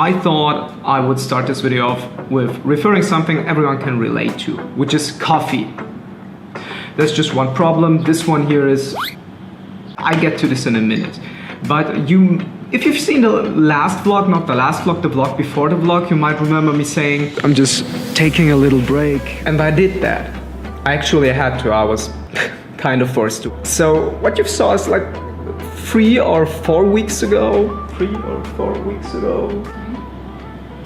I thought I would start this video off with referring something everyone can relate to, which is coffee. There's just one problem. This one here is, I get to this in a minute, but if you've seen the last vlog, not the last vlog, the vlog before the vlog, you might remember me saying, I'm just taking a little break. And I did that. I actually had to, I was kind of forced to. So what you saw is like 3 or 4 weeks ago. 3 or 4 weeks ago.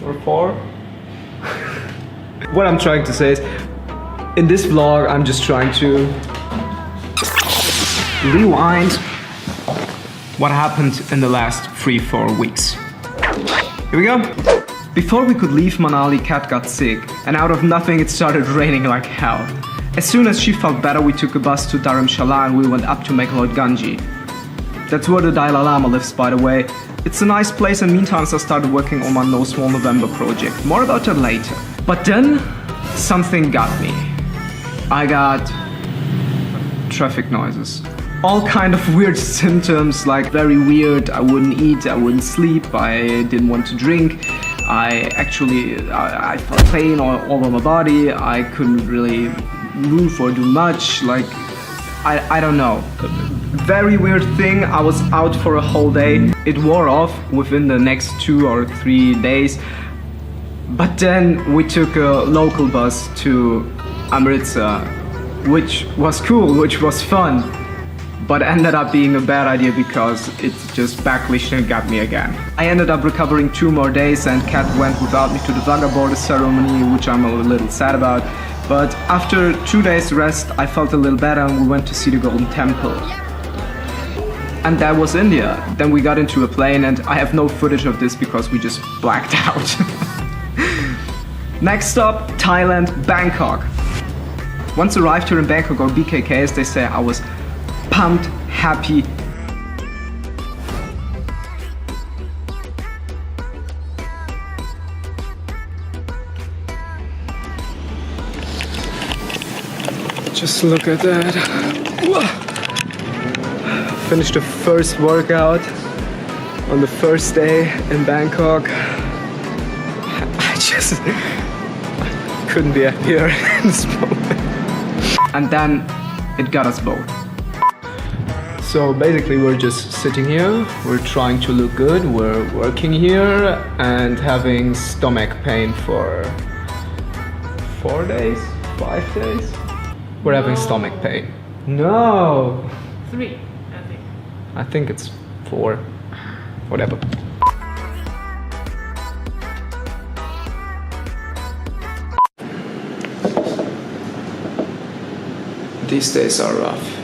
Or 4. What I'm trying to say is, in this vlog, I'm just trying to rewind what happened in the last 3-4 weeks. Here we go. Before we could leave Manali, Kat got sick, and out of nothing it started raining like hell. As soon as she felt better, we took a bus to Dharamshala and we went up to Meghalodganji. That's where the Dalai Lama lives, by the way. It's a nice place, and meantime I started working on my No Small November project. More about that later. But then, something got me. I got traffic noises. All kind of weird symptoms, like very weird. I wouldn't eat, I wouldn't sleep, I didn't want to drink. I felt pain all over my body. I couldn't really move or do much. Like, I don't know. Very weird thing. I was out for a whole day. It wore off within the next 2 or 3 days. But then we took a local bus to Amritsar, which was cool, which was fun. But ended up being a bad idea because it just backlished and got me again. I ended up recovering 2 more days, and Kat went without me to the Wagah border ceremony, which I'm a little sad about. But after 2 days rest, I felt a little better and we went to see the Golden Temple. And that was India. Then we got into a plane, and I have no footage of this because we just blacked out. Next stop, Thailand, Bangkok. Once arrived here in Bangkok, or BKK as they say, I was pumped, happy. Just look at that. Finished the first workout on the first day in Bangkok. I couldn't be happier in this moment. And then it got us both. So basically we're just sitting here, we're trying to look good, we're working here and having stomach pain for 4 days, 5 days. We're having stomach pain. No! 3, I think. I think it's 4, whatever. These days are rough.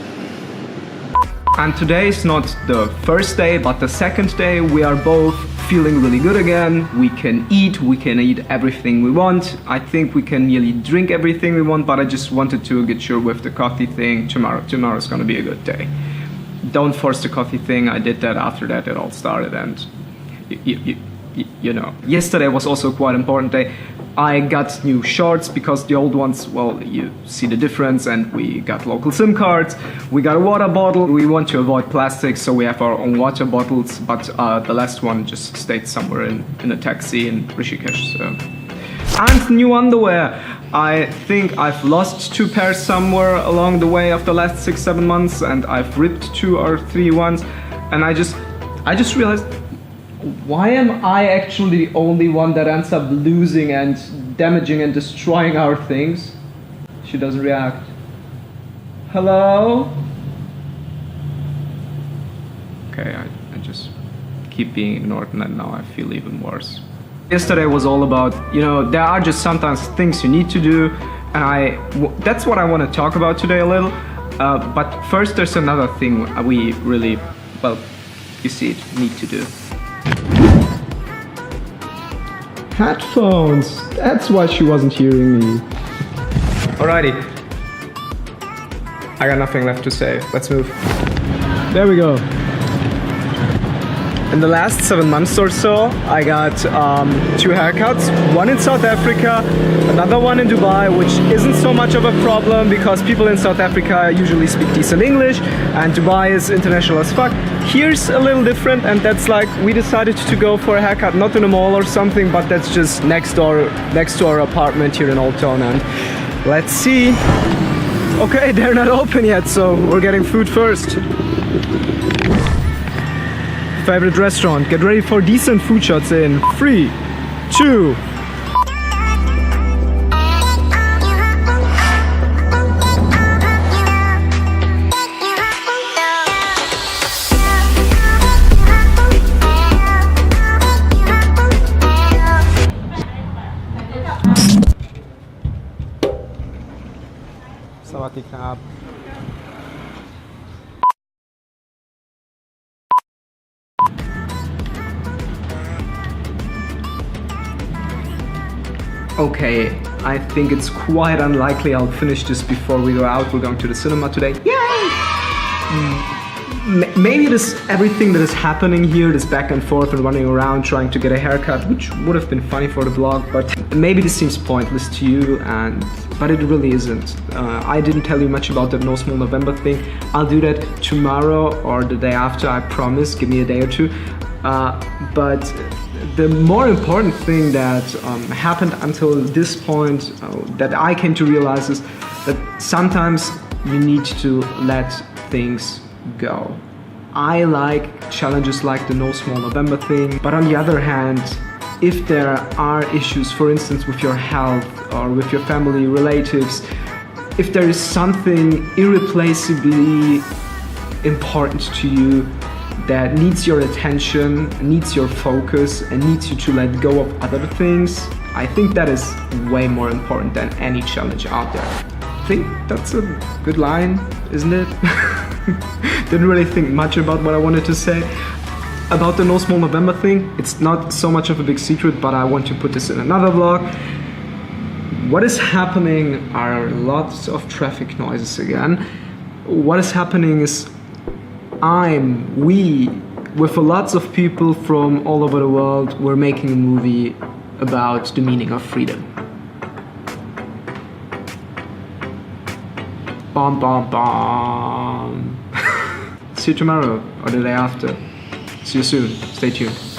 And today is not the first day, but the second day. We are both feeling really good again. We can eat everything we want. I think we can nearly drink everything we want, but I just wanted to get sure with the coffee thing. Tomorrow's gonna be a good day. Don't force the coffee thing. I did that after that it all started, and you know. Yesterday was also quite an important day. I got new shorts because the old ones, well, you see the difference, and we got local SIM cards, we got a water bottle. We want to avoid plastic, so we have our own water bottles, but the last one just stayed somewhere in a taxi in Rishikesh. So. And new underwear. I think I've lost 2 pairs somewhere along the way of the last 6-7 months, and I've ripped 2 or 3 ones, and I just realized, why am I actually the only one that ends up losing and damaging and destroying our things? She doesn't react. Hello? Okay, I just keep being ignored, and now I feel even worse. Yesterday was all about, you know, there are just sometimes things you need to do, and that's what I want to talk about today a little. But first there's another thing we really, well, you see it, need to do. Headphones! That's why she wasn't hearing me. Alrighty. I got nothing left to say. Let's move. There we go. In the last 7 months or so, I got 2 haircuts. One in South Africa, another one in Dubai, which isn't so much of a problem because people in South Africa usually speak decent English and Dubai is international as fuck. Here's a little different, and that's like we decided to go for a haircut, not in a mall or something, but that's just next to our apartment here in Old Town. And let's see. Okay, they're not open yet, so we're getting food first. Favorite restaurant. Get ready for decent food shots in 3, 2. Sawadee krab. Okay, I think it's quite unlikely I'll finish this before we go out. We're going to the cinema today. Yay! Maybe everything that is happening here, this back and forth and running around trying to get a haircut, which would have been funny for the vlog, but maybe this seems pointless to you, but it really isn't. I didn't tell you much about that No Small November thing. I'll do that tomorrow or the day after, I promise. Give me a day or two. But the more important thing that happened until this point that I came to realize is that sometimes you need to let things go. I like challenges like the No Small November thing, but on the other hand, if there are issues, for instance, with your health or with your family, relatives, if there is something irreplaceably important to you that needs your attention, needs your focus, and needs you to let go of other things, I think that is way more important than any challenge out there. I think that's a good line, isn't it? Didn't really think much about what I wanted to say. About the No Small November thing, it's not so much of a big secret, but I want to put this in another vlog. What is happening are lots of traffic noises again. What is happening is we, with lots of people from all over the world, we're making a movie about the meaning of freedom. Bom, bom, bom. See you tomorrow or the day after. See you soon. Stay tuned.